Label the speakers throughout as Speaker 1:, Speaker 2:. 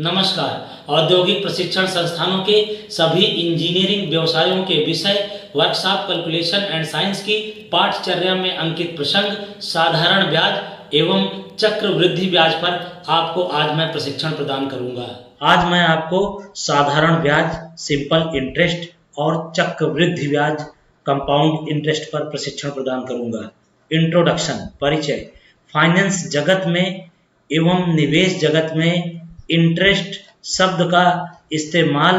Speaker 1: नमस्कार। औद्योगिक प्रशिक्षण संस्थानों के सभी इंजीनियरिंग व्यवसायों के विषय वर्कशॉप कैलकुलेशन एंड साइंस की पाठचर्या में अंकित प्रसंग साधारण ब्याज एवं चक्रवृद्धि ब्याज पर आपको आज मैं प्रशिक्षण प्रदान करूंगा। आज मैं आपको साधारण ब्याज, सिंपल इंटरेस्ट और चक्रवृद्धि ब्याज, कंपाउंड इंटरेस्ट पर प्रशिक्षण प्रदान करूंगा। इंट्रोडक्शन, परिचय। फाइनेंस जगत में एवं निवेश जगत में इंटरेस्ट शब्द का इस्तेमाल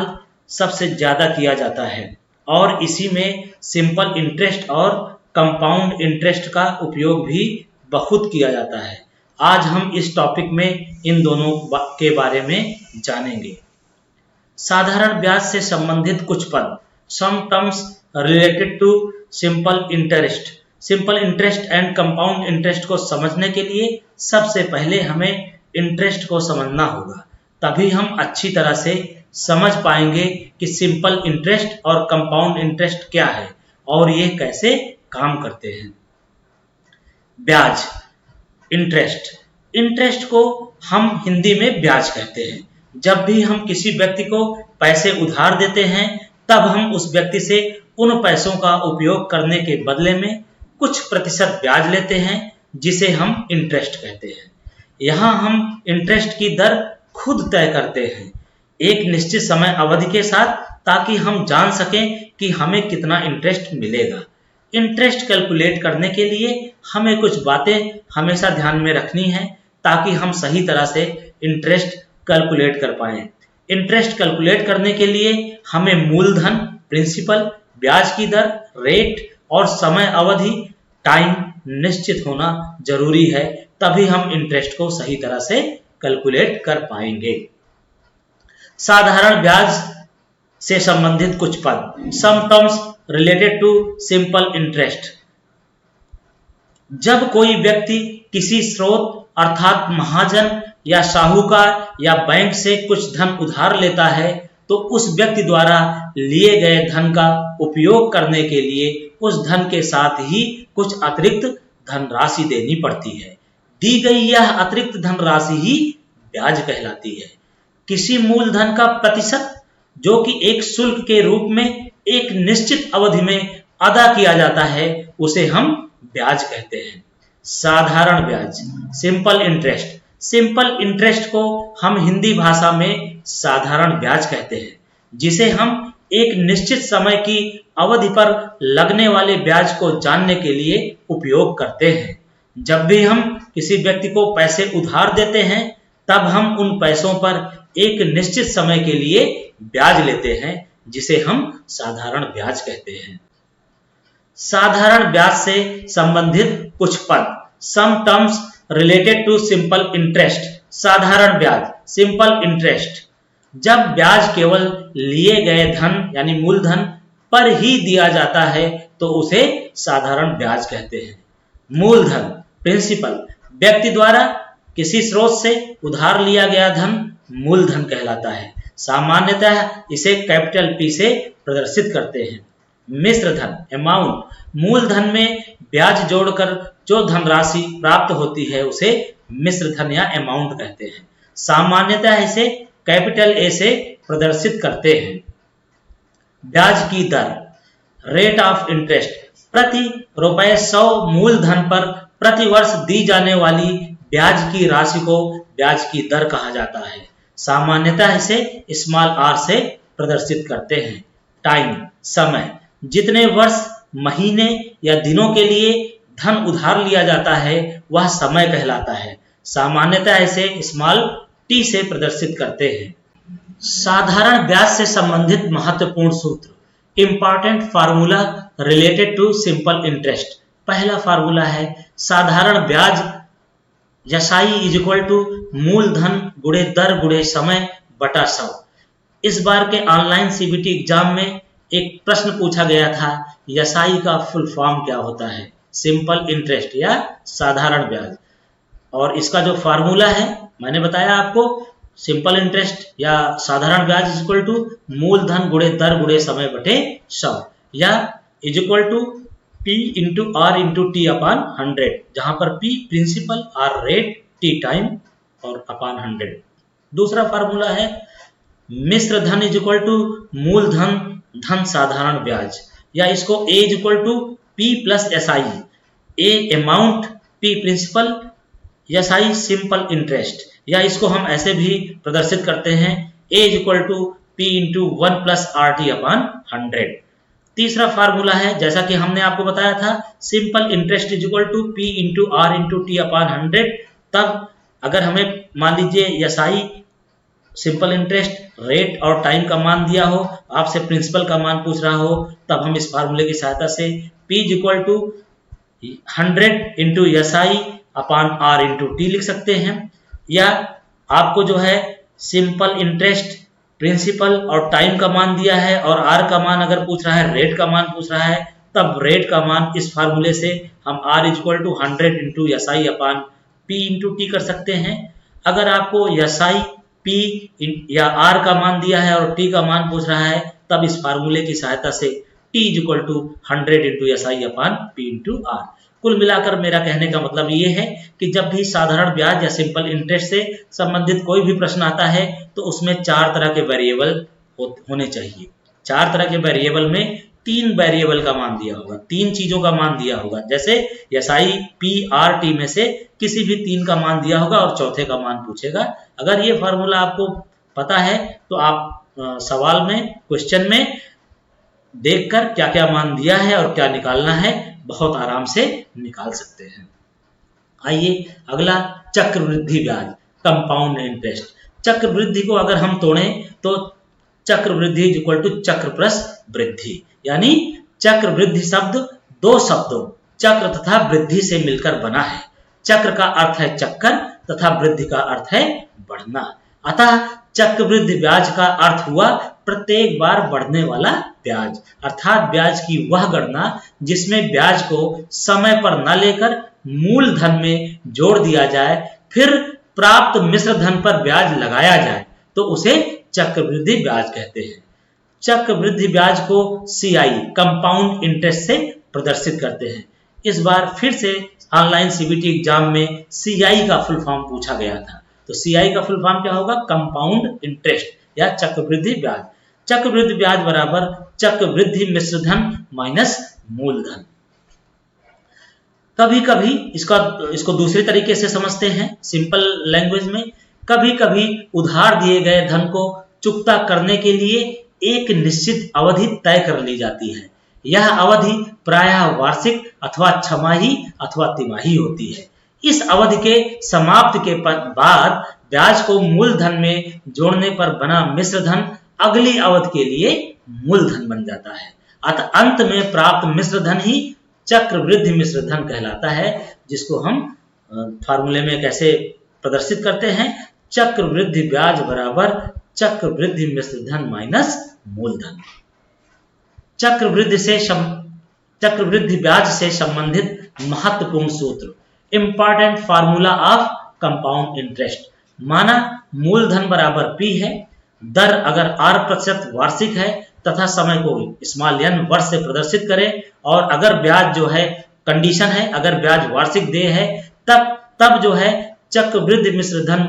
Speaker 1: सबसे ज़्यादा किया जाता है और इसी में सिंपल इंटरेस्ट और कंपाउंड इंटरेस्ट का उपयोग भी बहुत किया जाता है। आज हम इस टॉपिक में इन दोनों के बारे में जानेंगे। साधारण ब्याज से संबंधित कुछ पद, some terms related to simple interest. Simple interest and compound interest को समझने के लिए सबसे पहले हमें इंटरेस्ट को समझना होगा, तभी हम अच्छी तरह से समझ पाएंगे कि सिंपल इंटरेस्ट और कंपाउंड इंटरेस्ट क्या है और ये कैसे काम करते हैं। ब्याज, इंटरेस्ट। इंटरेस्ट को हम हिंदी में ब्याज कहते हैं। जब भी हम किसी व्यक्ति को पैसे उधार देते हैं तब हम उस व्यक्ति से उन पैसों का उपयोग करने के बदले में कुछ प्रतिशत ब्याज लेते हैं, जिसे हम इंटरेस्ट कहते हैं। यहाँ हम इंटरेस्ट की दर खुद तय करते हैं एक निश्चित समय अवधि के साथ, ताकि हम जान सकें कि हमें कितना इंटरेस्ट मिलेगा। इंटरेस्ट कैलकुलेट करने के लिए हमें कुछ बातें हमेशा ध्यान में रखनी है ताकि हम सही तरह से इंटरेस्ट कैलकुलेट कर पाएं। इंटरेस्ट कैलकुलेट करने के लिए हमें मूलधन, प्रिंसिपल, ब्याज की दर, रेट और समय अवधि, टाइम निश्चित होना जरूरी है, तभी हम इंटरेस्ट को सही तरह से कैलकुलेट कर पाएंगे। साधारण ब्याज से संबंधित कुछ पद, some terms related to simple interest. जब कोई व्यक्ति किसी स्रोत अर्थात महाजन या साहूकार या बैंक से कुछ धन उधार लेता है तो उस व्यक्ति द्वारा लिए गए धन का उपयोग करने के लिए उस धन के साथ ही कुछ अतिरिक्त धनराशि देनी पड़ती है। दी गई यह अतिरिक्त धनराशि ही ब्याज कहलाती है। किसी मूलधन का प्रतिशत जो कि एक शुल्क के रूप में एक निश्चित अवधि में अदा किया जाता है उसे हम ब्याज कहते हैं। साधारण ब्याज, सिंपल इंटरेस्ट। सिंपल इंटरेस्ट को हम हिंदी भाषा में साधारण ब्याज कहते हैं, जिसे हम एक निश्चित समय की अवधि पर लगने वाले ब्याज को जानने के लिए उपयोग करते हैं। जब भी हम किसी व्यक्ति को पैसे उधार देते हैं तब हम उन पैसों पर एक निश्चित समय के लिए ब्याज लेते हैं, जिसे हम साधारण ब्याज कहते हैं। साधारण ब्याज से संबंधित कुछ पद, some terms related to simple interest. साधारण ब्याज, सिंपल इंटरेस्ट। जब ब्याज केवल लिए गए धन यानी मूलधन पर ही दिया जाता है तो उसे साधारण ब्याज कहते हैं। मूलधन, प्रिंसिपल। व्यक्ति द्वारा किसी स्रोत से उधार लिया गया धन मूलधन कहलाता है। सामान्यतः इसे कैपिटल पी से प्रदर्शित करते हैं। मिश्र धन, अमाउंट। मूलधन में ब्याज जोड़कर जो धनराशि प्राप्त होती है उसे मिश्र धन या अमाउंट कहते हैं। सामान्यतः इसे कैपिटल ए से प्रदर्शित करते हैं। ब्याज की दर, रेट ऑफ इंटरेस्ट। प्रति ₹100 मूलधन पर प्रति वर्ष दी जाने वाली ब्याज की राशि को ब्याज की दर कहा जाता है। सामान्यतः इसे स्मॉल आर से प्रदर्शित करते हैं। टाइम, समय। जितने वर्ष, महीने या दिनों के लिए धन उधार लिया जाता है वह समय कहलाता है। सामान्यतः इसे स्मॉल टी से प्रदर्शित करते हैं। साधारण ब्याज से संबंधित महत्वपूर्ण सूत्र, important formula related to simple interest. पहला फार्मूला है साधारण ब्याज यसाई इज इक्वल टू मूलधन गुणे दर गुणे समय बटा 100। इस बार के ऑनलाइन सीबीटी एग्जाम में एक प्रश्न पूछा गया था, यसाई का फुल फॉर्म क्या होता है, सिंपल इंटरेस्ट या साधारण ब्याज। और इसका जो फार्मूला है मैंने बताया आपको, सिंपल इंटरेस्ट या साधारण ब्याज इज इक्वल टू मूलधन गुणे दर गुणे समय बटे 100 या is equal to P into R into T upon 100, जहां पर P principal, R rate, T time और अपान 100। दूसरा फार्मूला है मिश्र धन इज इक्वल टू मूलधन धन साधारण ब्याज, या इसको A is equal to P plus S I, A amount, P principal, S I simple interest, या इसको हम ऐसे भी प्रदर्शित करते हैं A is equal to P into 1 plus R T upon 100। तीसरा फार्मूला है जैसा कि हमने आपको बताया था simple interest is equal to P into R into T upon 100। तब अगर हमें मान लीजिए S I simple interest rate और टाइम का मान दिया हो, आपसे प्रिंसिपल का मान पूछ रहा हो, तब हम इस फार्मूले की सहायता से P is equal to 100 into S I upon R into T लिख सकते हैं। या आपको जो है सिंपल इंटरेस्ट, प्रिंसिपल और टाइम का मान दिया है और आर का मान अगर पूछ रहा है, रेट का मान पूछ रहा है, तब रेट का मान इस फार्मूले से हम R is equal to 100 into S I upon P into T कर सकते हैं। अगर आपको एस आई पी या आर का मान दिया है और टी का मान पूछ रहा है, तब इस फार्मूले की सहायता से T is equal to 100 into S I upon P into R. कुल मिलाकर मेरा कहने का मतलब ये है कि जब भी साधारण ब्याज या सिंपल इंटरेस्ट से संबंधित कोई भी प्रश्न आता है तो उसमें 4 तरह के वेरिएबल होने चाहिए। 4 तरह के वेरिएबल में 3 वेरिएबल का मान दिया होगा, 3 चीजों का मान दिया होगा, जैसे S I P R T में से किसी भी 3 का मान दिया होगा और चौथे का मान पूछेगा। अगर ये फार्मूला आपको पता है तो आप सवाल में, क्वेश्चन में देखकर क्या क्या मान दिया है और क्या निकालना है बहुत आराम से निकाल सकते हैं। आइए अगला चक्रवृद्धि ब्याज, कंपाउंड इंटरेस्ट। चक्रवृद्धि को अगर हम तोड़ें तो चक्रवृद्धि इज इक्वल टू चक्र प्लस वृद्धि, यानी चक्रवृद्धि शब्द 2 शब्दों चक्र तथा वृद्धि से मिलकर बना है। चक्र का अर्थ है चक्कर तथा वृद्धि का अर्थ है बढ़ना। अतः चक्रवृद्धि ब्याज का अर्थ हुआ प्रत्येक बार बढ़ने वाला ब्याज, अर्थात ब्याज की वह गणना जिसमें ब्याज को समय पर न लेकर मूल धन में जोड़ दिया जाए, फिर प्राप्त मिश्र धन पर ब्याज लगाया जाए, तो उसे चक्रवृद्धि ब्याज कहते हैं। चक्रवृद्धि ब्याज को CI कंपाउंड इंटरेस्ट से प्रदर्शित करते हैं। इस बार फिर से ऑनलाइन सीबीटी एग्जाम में CI का फुल फॉर्म पूछा गया था, तो CI का फुल फॉर्म क्या होगा? कंपाउंड इंटरेस्ट या चक्रवृद्धि ब्याज। चक्रवृद्धि ब्याज बराबर चक्रवृद्धि मिश्र धन माइनस मूलधन। कभी कभी इसको दूसरे तरीके से समझते हैं सिंपल लैंग्वेज में। कभी कभी उधार दिए गए धन को चुकता करने के लिए एक निश्चित अवधि तय कर ली जाती है। यह अवधि प्रायः वार्षिक अथवा छमाही अथवा तिमाही होती है। इस अवधि के समाप्ति के बाद ब्याज को मूलधन में जोड़ने पर बना मिश्र धन अगली अवधि के लिए मूलधन बन जाता है। अतः अंत में प्राप्त मिश्र धन ही चक्रवृद्धि मिश्र धन कहलाता है, जिसको हम फार्मूले में कैसे प्रदर्शित करते हैं? चक्रवृद्धि ब्याज बराबर चक्रवृद्धि मिश्र धन माइनस मूलधन। चक्रवृद्धि ब्याज से संबंधित महत्वपूर्ण सूत्र, important formula of compound interest. माना मूलधन बराबर P है, दर अगर R% वार्षिक है तथा समय को स्मॉल n वर्ष से प्रदर्शित करें, और अगर ब्याज जो है कंडीशन है, अगर ब्याज वार्षिक देय है, तब जो है चक्रवृद्धि मिश्र धन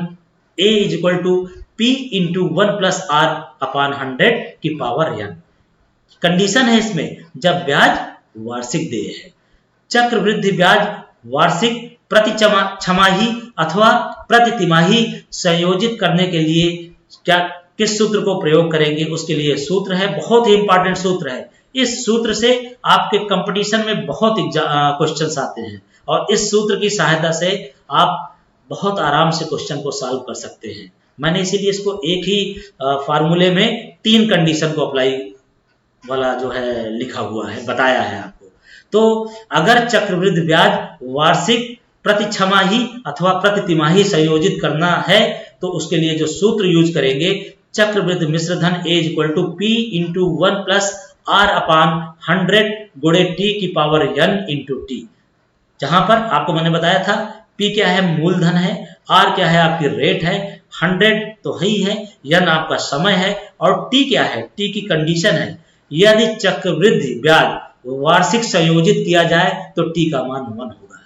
Speaker 1: A is equal to P into 1 plus R upon 100 की पावर n। कंडीशन है इसमें जब ब्याज वार्षिक देय है। चक्रवृद्धि ब्याज वार्षिक, प्रति छमाही अथवा प्रति तिमाही संयोजित करने के लिए किस सूत्र को प्रयोग करेंगे? उसके लिए सूत्र है, बहुत ही इंपॉर्टेंट सूत्र है। इस सूत्र से आपके कंपटीशन में बहुत क्वेश्चंस आते हैं और इस सूत्र की सहायता से आप बहुत आराम से क्वेश्चन को सॉल्व कर सकते हैं। मैंने इसीलिए इसको एक ही फार्मूले में 3 कंडीशन को अप्लाई वाला जो है लिखा हुआ है, बताया है आपको। तो अगर चक्रवृद्धि ब्याज वार्षिक, प्रति छमाही अथवा प्रति तिमाही संयोजित करना है तो उसके लिए जो सूत्र यूज करेंगे, चक्रवृद्धि मिश्र धन A is equal to P into 1 plus R upon 100 गुणे T की पावर n इंटू T। जहां पर आपको मैंने बताया था P क्या है? मूलधन है, R क्या है? आपकी रेट है, 100 तो ही है, n आपका समय है, और T क्या है? T की कंडीशन है। यदि चक्रवृद्धि ब्याज वार्षिक संयोजित किया जाए तो T का मान 1 होगा।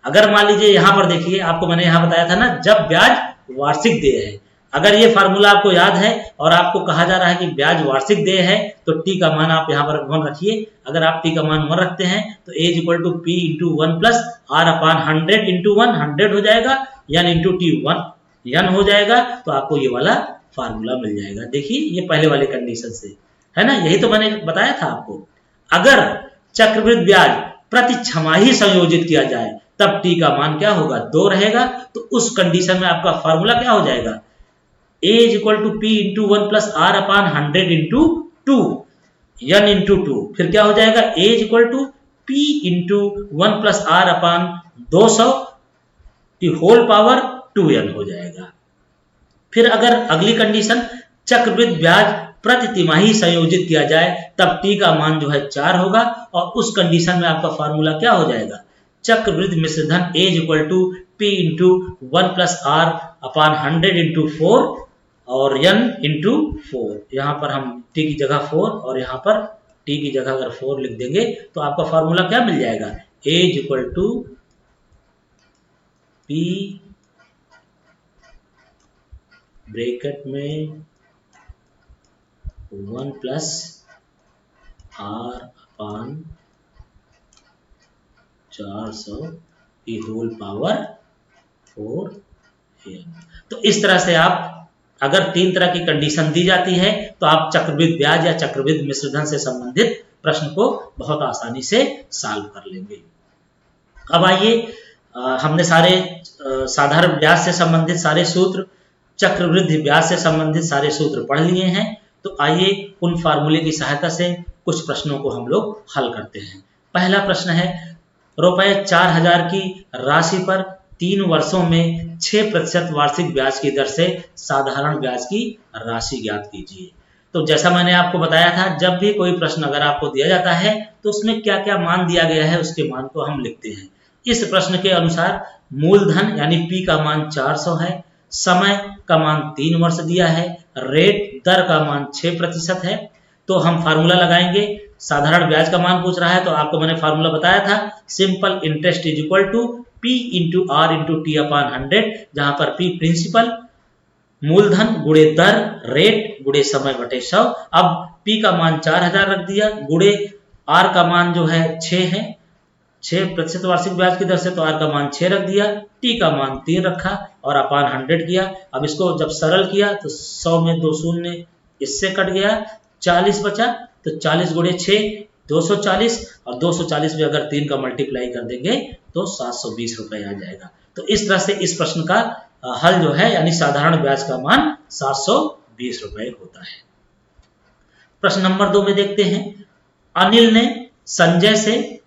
Speaker 1: अगर मान लीजिए यहाँ पर देखिए, आपको मैंने यहाँ बताया था ना, जब ब्याज वार्षिक देय है, अगर ये फार्मूला आपको याद है और आपको कहा जा रहा है कि ब्याज वार्षिक देय है तो टी का मान आप यहाँ पर 1 रखिए। अगर आप टी का मान 1 रखते हैं तो A equal to P into 1 plus R upon 100 into 1 100 हो जाएगा, n इंटू टी 1 n हो जाएगा। तो आपको ये वाला फार्मूला मिल जाएगा। देखिए ये पहले वाले कंडीशन से है ना, यही तो मैंने बताया था आपको। अगर चक्रवृद्धि ब्याज प्रति छमाही संयोजित किया जाए तब टी का मान क्या होगा, 2 रहेगा। तो उस कंडीशन में आपका फार्मूला क्या हो जाएगा, A is equal to P into 1 plus R upon 100 into 2 n into 2, फिर क्या हो जाएगा A is equal to P into 1 plus R upon 200 की होल पावर 2n हो जाएगा। फिर अगर अगली कंडीशन चक्रवृद्धि ब्याज प्रति तिमाही संयोजित किया जाए तब टी का मान जो है 4 होगा, और उस कंडीशन में आपका फार्मूला क्या हो जाएगा, चक्रवृद्धि मिश्रधन A is equal to P into 1 plus R upon 100 into 4 और n इंटू 4। यहाँ पर हम t की जगह 4 और यहाँ पर t की जगह अगर 4 लिख देंगे तो आपका फार्मूला क्या मिल जाएगा, A is equal to P bracket में 1 प्लस आर अपान 400 की होल पावर 4n। तो इस तरह से आप अगर 3 तरह की कंडीशन दी जाती है तो आप चक्रवृद्धि ब्याज या चक्रवृद्धि मिश्रधन से संबंधित प्रश्न को बहुत आसानी से सॉल्व कर लेंगे। अब आइए हमने सारे साधारण ब्याज से संबंधित सारे सूत्र, चक्रवृद्धि ब्याज से संबंधित सारे सूत्र पढ़ लिए हैं। तो आइए उन फार्मूले की सहायता से कुछ प्रश्नों को हम लोग हल करते हैं। पहला प्रश्न है, रुपए 4000 की राशि पर 3 वर्षों में 6% वार्षिक ब्याज की दर से साधारण ब्याज की राशि ज्ञात कीजिए। तो जैसा मैंने आपको बताया था, जब भी कोई प्रश्न अगर आपको दिया जाता है तो उसमें क्या क्या मान दिया गया है उसके मान को हम लिखते हैं। इस प्रश्न के अनुसार मूलधन यानी P का मान 400 है, समय का मान 3 वर्ष दिया है, रेट दर का मान 6% है। तो हम फार्मूला लगाएंगे। साधारण ब्याज का मान पूछ रहा है तो आपको मैंने फार्मूला बताया था, simple interest is equal to P into R into T upon 100, जहां पर P प्रिंसिपल, मूलधन गुणे दर, रेट गुणे समय बटे 100। अब P का मान 4000 रख दिया, गुणे R का मान जो है 6 है, 6% वार्षिक ब्याज की दर से, तो R का मान 6 रख दिया, T का मान 3 रखा और अपान 100 किया। अब इसको जब सरल किया तो 100 में 2 शून्य इससे कट गया, 40 बचा, तो 40 गुणे 6 240, और 240 में अगर 3 का मल्टीप्लाई कर देंगे तो 720 रुपए आ जाएगा। तो इस तरह से इस प्रश्न का हल जो है यानी साधारण ब्याज का मान 720 रुपए होता है। प्रश्न नंबर 2 में देखते हैं, अनिल ने संजय से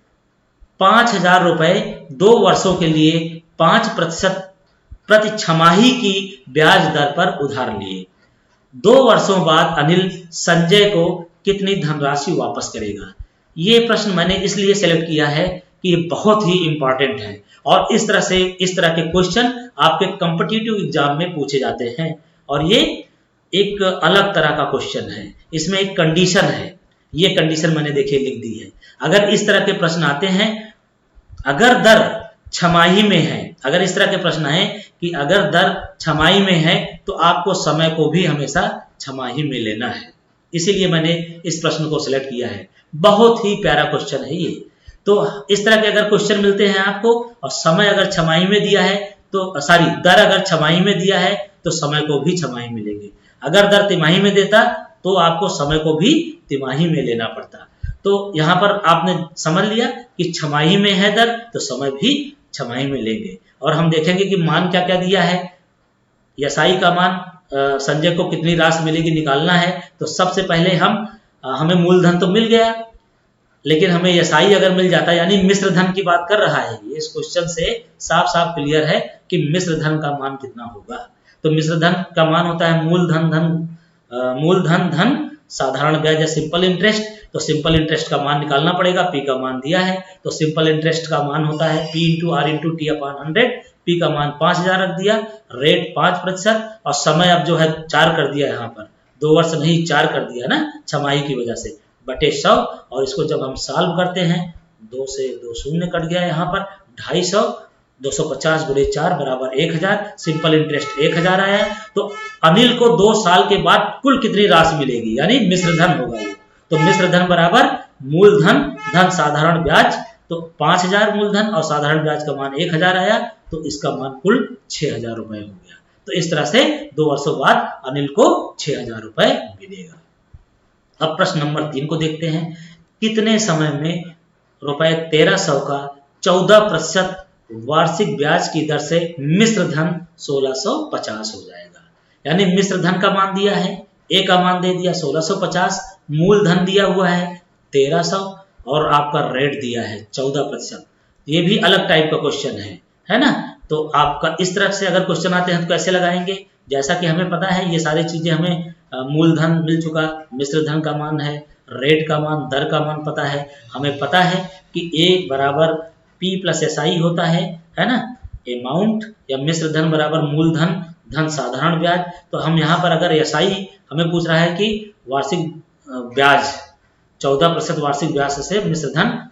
Speaker 1: 5000 रुपए 2 वर्षों के लिए 5% प्रति छमाही की ब्याज दर पर उधार लिए। 2 वर्षों बाद अनिल संजय को कितनी धनराशि वापस करेगा। ये प्रश्न मैंने इसलिए सेलेक्ट किया है कि ये बहुत ही इंपॉर्टेंट है और इस तरह के क्वेश्चन आपके कॉम्पिटिटिव एग्जाम में पूछे जाते हैं। और ये एक अलग तरह का क्वेश्चन है, इसमें एक कंडीशन है, ये कंडीशन मैंने देखिए लिख दी है। अगर इस तरह के प्रश्न आते हैं, अगर दर छमाही में है, अगर इस तरह के प्रश्न आए कि अगर दर छमाही में है तो आपको समय को भी हमेशा छमाही में लेना है, इसीलिए मैंने इस प्रश्न को सिलेक्ट किया है। बहुत ही प्यारा क्वेश्चन है ये। तो इस तरह के अगर क्वेश्चन मिलते हैं आपको और समय अगर छमाही में दिया है तो दर अगर छमाही में दिया है तो समय को भी छमाही में लेंगे। अगर दर तिमाही में देता तो आपको समय को भी तिमाही में लेना पड़ता। तो यहाँ पर आपने समझ लिया कि छमाही में है दर तो समय भी छमाही में लेंगे। और हम देखेंगे कि मान क्या क्या दिया है। एसआई का मान संजय को कितनी राशि मिलेगी निकालना है। तो सबसे पहले हमें मूलधन तो मिल गया, लेकिन हमें एसआई अगर मिल जाता, यानी मिश्र धन की बात कर रहा है ये, इस क्वेश्चन से साफ साफ क्लियर है कि मिश्र धन का मान कितना होगा। तो मिश्र धन का मान होता है मूलधन धन साधारण ब्याज या सिंपल इंटरेस्ट। तो सिंपल इंटरेस्ट का मान निकालना पड़ेगा, पी का मान दिया है तो सिंपल इंटरेस्ट का मान होता है P into R into T upon 100। P का मान 5000 रख दिया, रेट 5% और समय अब जो है 4 कर दिया, यहाँ पर 2 वर्ष नहीं 4 कर दिया ना छमाही की वजह से, बटे 100। और इसको जब हम सॉल्व करते हैं 2 से 2 शून्य कट गया, यहाँ पर 250 250 गुणे 4 बराबर 1000, सिंपल इंटरेस्ट 1000 आया। तो अनिल को 2 साल के बाद कुल कितनी राशि मिलेगी, यानी मिश्र धन होगा वो। तो मिश्र धन बराबर मूलधन धन साधारण ब्याज, तो 5000 मूलधन और साधारण ब्याज का मान 1000 आया, तो इसका मान कुल 6000 रुपए हो गया। तो इस तरह से 2 वर्षों बाद अनिल को 6000 रुपए मिलेगा। अब प्रश्न नंबर 3 को देखते हैं। कितने समय में रुपए 1300 का 14% वार्षिक ब्याज की दर से मिश्र धन 1650 हो जाएगा। यानी मिश्र धन का मान दिया है, ए का मान दे दिया 1650, मूलधन दिया हुआ है 1300 और आपका रेट दिया है 14%। ये भी अलग टाइप का क्वेश्चन है ना। तो आपका इस तरह से अगर क्वेश्चन आते हैं तो कैसे लगाएंगे, जैसा कि हमें पता है ये सारी चीजें हमें मूलधन मिल चुका, मिश्र धन का मान है, रेट का मान, दर का मान पता है, हमें पता है कि ए बराबर पी प्लस एस आई होता है ना। अमाउंट या मिश्र धन बराबर मूलधन धन साधारण ब्याज। तो हम यहाँ पर अगर एस आई हमें पूछ रहा है कि वार्षिक ब्याज 14% वार्षिक ब्याज से मिश्र धन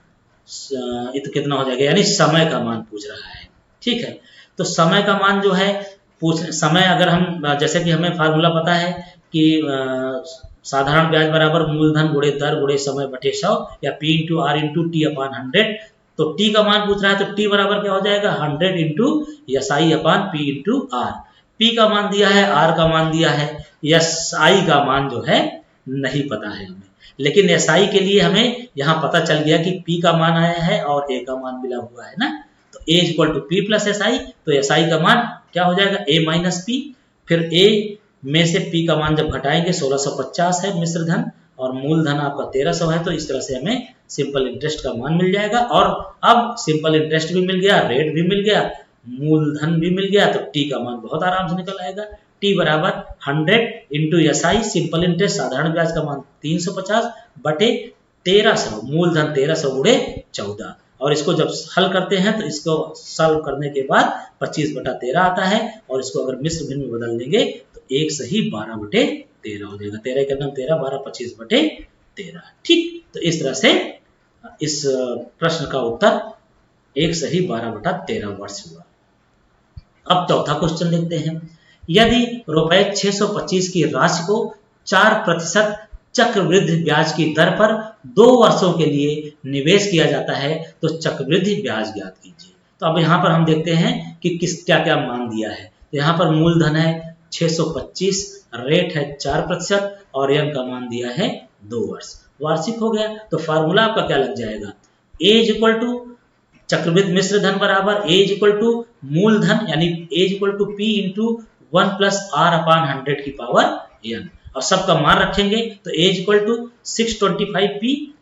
Speaker 1: कितना हो जाएगा, यानी समय का मान पूछ रहा है। ठीक है, तो समय का मान जो है समय अगर हम जैसे कि हमें फार्मूला पता है कि साधारण ब्याज बराबर मूलधन गुणे दर गुणे समय बटे 100 या P into R into T upon 100। तो टी का मान पूछ रहा है तो टी बराबर क्या हो जाएगा 100 into S I upon P into R. P का मान दिया है, आर का मान दिया है, एस आई का मान जो है नहीं पता है हमें, लेकिन एस आई के लिए हमें यहाँ पता चल गया कि पी का मान आया है और ए का मान मिला हुआ है ना। तो A equal to P plus S I, तो एस आई का मान क्या हो जाएगा ए माइनस पी। फिर ए में से पी का मान जब घटाएंगे 1650 है मिश्र धन और मूलधन आपका 1300 है, तो इस तरह से हमें सिंपल इंटरेस्ट का मान मिल जाएगा। और अब सिंपल इंटरेस्ट भी मिल गया, रेट भी मिल गया, मूलधन भी मिल गया, तो टी का मान बहुत आराम से निकल आएगा। टी बराबर 100 into S I simple interest साधारण ब्याज का मान 350 बटे 1300 मूलधन 1300 गुणे 14। और इसको जब हल करते हैं तो इसको सॉल्व करने के बाद 25/13 आता है, और इसको अगर मिश्र भिन्न में बदल देंगे तो 1 सही 12/13 हो जाएगा। 13 के नाम 13, 12 25/13। ठीक, तो इस तरह से इस प्रश्न का उत्तर 1 सही 12/13 वर्ष हुआ। अब चौथा क्वेश्चन देखते हैं। यदि रुपए 625 की राशि को 4% चक्रवृद्धि ब्याज की दर पर 2 वर्षों के लिए निवेश किया जाता है तो चक्रवृद्धि ब्याज ज्ञात कीजिए। तो अब यहाँ पर हम देखते हैं कि क्या क्या मान दिया है। तो यहाँ पर मूलधन है 625, रेट है 4% और एन का मान दिया है 2 वर्ष। वार्षिक हो गया तो फार्मूला आपका क्या लग जाएगा, ए इज इक्वल टू चक्रवृद्धि मिश्र धन बराबर ए इज इक्वल टू मूलधन यानी A is equal to P into 1 plus R upon 100 की पावर एन, और सबका मान रखेंगे तो A is equal to 625 P,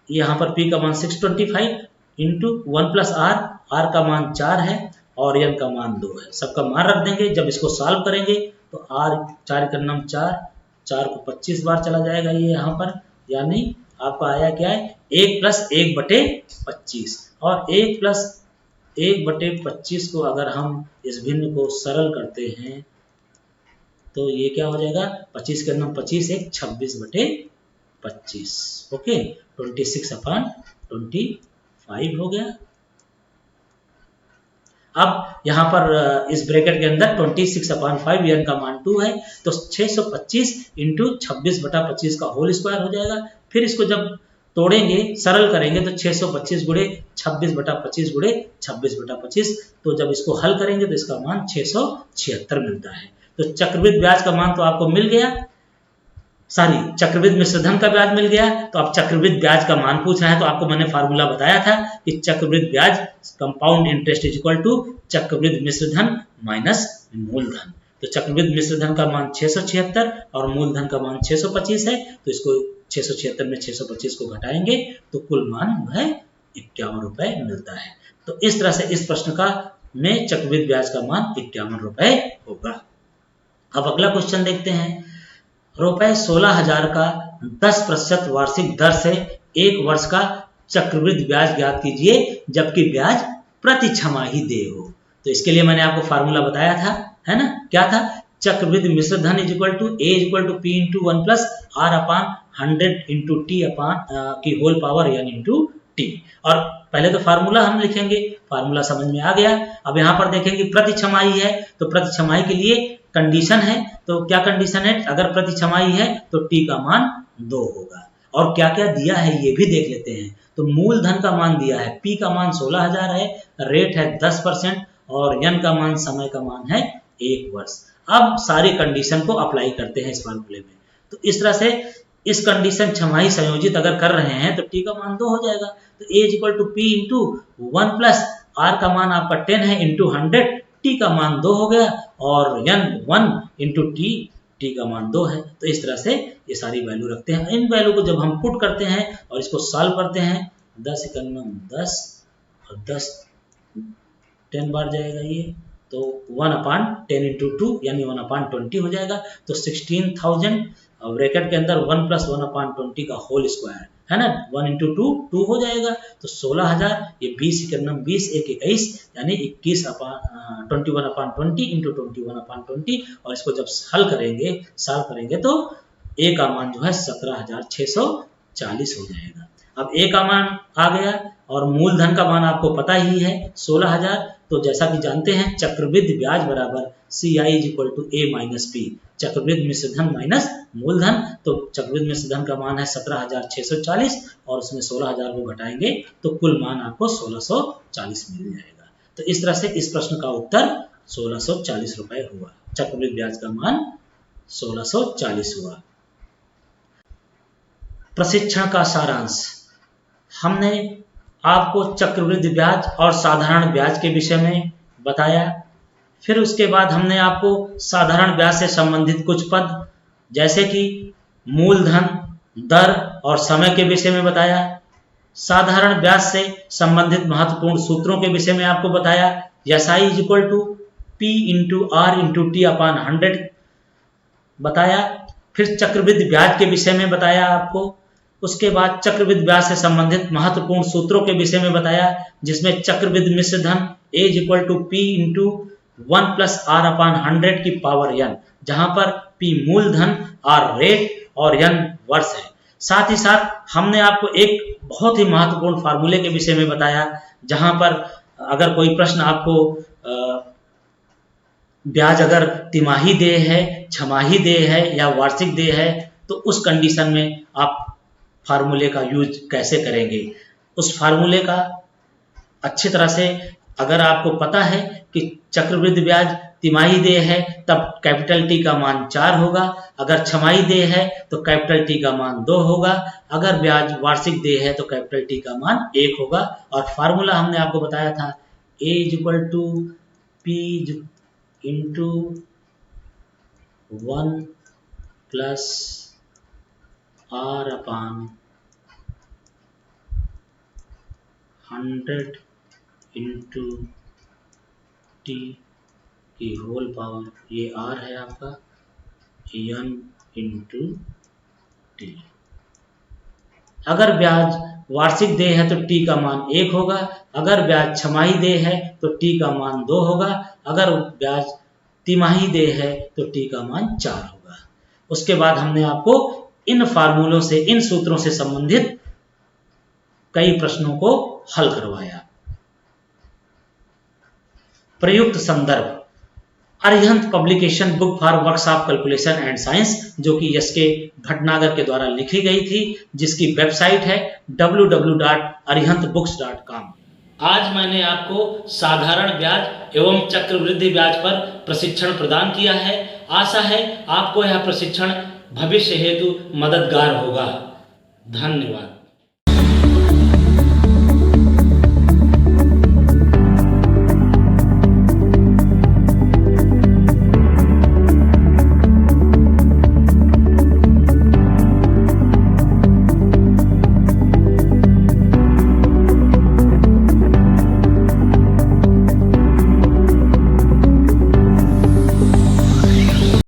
Speaker 1: यहाँ पर पी का मान 625 इंटू 1 प्लस आर, आर का मान 4 है और एन का मान 2 है। सबका मान रख देंगे। जब इसको सॉल्व करेंगे तो आर 4 का नाम 4 को 25 बार चला जाएगा ये यहाँ पर, यानी आपका आया क्या है 1 प्लस 1/25, और 1 प्लस 1/25 को अगर हम इस भिन्न को सरल करते हैं तो ये क्या हो जाएगा 25 के नाम 25 1 26/25। ओके, 26/25 हो गया। अब यहाँ पर इस ब्रैकेट के अंदर 26/5 एन का मान 2 है, तो 625 इंटू 26/25 का होल स्क्वायर हो जाएगा। फिर इसको जब तोड़ेंगे सरल करेंगे तो 625 गुणे 26/25 गुणे 26/25, तो जब इसको हल करेंगे तो इसका मान 676 मिलता है। तो चक्रवृद्धि ब्याज का मान तो आपको मिल गया, चक्रवृद्धि मिश्र धन का ब्याज मिल गया। तो अब चक्रवृद्धि ब्याज का मान पूछ रहा है, तो आपको मैंने फार्मूला बताया था कि चक्रवृद्धि ब्याज compound interest is equal to चक्रवृद्धि मिश्र धन माइनस मूलधन। तो चक्रवृद्धि मिश्र धन का मान 676 और मूलधन का मान 625 है, तो इसको 676 में 625 को घटाएंगे तो कुल मान है 51 रुपए मिलता है। तो इस तरह से इस प्रश्न का में चक्रवृद्धि ब्याज का मान 51 रुपए होगा। अब अगला क्वेश्चन देखते हैं। रुपए 16,000 का 10% वार्षिक दर से 1 वर्ष का चक्रवृद्धि ब्याज ज्ञात कीजिए जबकि ब्याज प्रति छमाही देय हो। तो इसके लिए मैंने आपको फार्मूला बताया था, है ना, क्या था, चक्रवृद्धि मिश्र धन is equal to A is equal to P into 1 plus R upon 100 into T upon की whole power N into T. और पहले तो फार्मूला हम लिखेंगे, फार्मूला समझ में आ गया। अब यहाँ पर देखेंगे प्रति छमाही है, तो प्रति छमाही के लिए कंडीशन है, तो क्या कंडीशन है, अगर प्रति छमाही है तो टी का मान 2 होगा। और क्या क्या दिया है ये भी देख लेते हैं। तो मूलधन का मान दिया है, पी का मान 16,000 है, रेट है 10% और एन का मान, समय का मान है 1 वर्ष। अब सारी कंडीशन को अप्लाई करते हैं इस फार्मूले में। तो इस तरह से इस कंडीशन छमाही संयोजित अगर कर रहे हैं तो टी का मान 2 हो जाएगा। तो A equal to P into 1 plus R का मान आपका 10 है इंटू 100, टी का मान 2 हो गया, और एन 1 इंटू टी, टी का मान 2 है। तो इस तरह से ये सारी वैल्यू रखते हैं। इन वैल्यू को जब हम पुट करते हैं और इसको सॉल्व करते हैं, 10 × 10 और 10 10 बार जाएगा ये, तो 1/10 इंटू 2 यानी 1/20 हो जाएगा। तो 16,000 ब्रैकेट के अंदर 1 प्लस 1/20 का होल स्क्वायर है ना, 1 इंटू 2 2 हो जाएगा। तो 16,000, ये 20 × 20 1 21 यानी 21/20 इंटू 21/20। और इसको जब हल करेंगे, सॉल्व करेंगे, तो ए का मान जो है 17,640 हो जाएगा। अब ए का मान आ गया और मूलधन का मान आपको पता ही है 16,000। तो जैसा कि जानते हैं चक्रवृद्धि ब्याज बराबर CI equal to A minus P, चक्रवृद्धि मिश्रधन माइनस मूलधन। तो चक्रवृद्धि मिश्रधन का मान है 17,640 और उसमें 16,000 को घटाएंगे तो कुल मान आपको 1,640 मिल जाएगा। तो इस तरह से इस प्रश्न का उत्तर 1,640 रुपए हुआ। चक्रवृद्धि ब्याज का मान 1,640 हुआ। प्रशिक्षण का सारांश, हमने आपको चक्रवृद्धि ब्याज और साधारण ब्याज के विषय में बताया। फिर उसके बाद हमने आपको साधारण ब्याज से संबंधित कुछ पद जैसे कि मूलधन, दर और समय के विषय में बताया। साधारण ब्याज से संबंधित महत्वपूर्ण सूत्रों के विषय में आपको बताया। SI equal to P into R into T upon 100 बताया। फिर चक्रवृद्धि ब्याज के विषय में बताया आपको। उसके बाद चक्रवृद्धि ब्याज से संबंधित महत्वपूर्ण सूत्रों के विषय में बताया, जिसमें चक्रवृद्धि मिश्रधन A equal to P into 1 plus R upon 100 की पावर n, जहां पर P मूलधन, R रेट और n वर्ष है। साथ ही साथ हमने आपको एक बहुत ही महत्वपूर्ण फार्मूले के विषय में बताया, जहां पर अगर कोई प्रश्न आपको ब्याज अगर तिमाही देय है, छमाही देय है या वार्षिक देय है, तो उस कंडीशन में आप फार्मूले का यूज कैसे करेंगे। उस फार्मूले का अच्छी तरह से अगर आपको पता है कि चक्रवृद्धि ब्याज तिमाही देय है तब कैपिटल टी का मान 4 होगा, अगर छमाही देय है तो कैपिटल टी का मान 2 होगा, अगर ब्याज वार्षिक देय है तो कैपिटल टी का मान 1 होगा। और फार्मूला हमने आपको बताया था A equal to P into 1 plus R upon 100 into T की होल पावर, ये R है आपका, n इंटू टी। अगर ब्याज वार्षिक देय है तो टी का मान 1 होगा, अगर ब्याज छमाही देय है तो टी का मान 2 होगा, अगर ब्याज तिमाही देय है तो टी का मान 4 होगा। उसके बाद हमने आपको इन फार्मूलों से, इन सूत्रों से संबंधित कई प्रश्नों को हल करवाया। प्रयुक्त संदर्भ, Arihant publication book for workshop calculation and science, जो कि SK भटनागर के द्वारा लिखी गई थी, जिसकी वेबसाइट है www.arihantbooks.com। आज मैंने आपको साधारण ब्याज एवं चक्रवृद्धि ब्याज पर प्रशिक्षण प्रदान किया है। आशा है आपको यह प्रशिक्षण भविष्य हेतु मददगार होगा। धन्यवाद।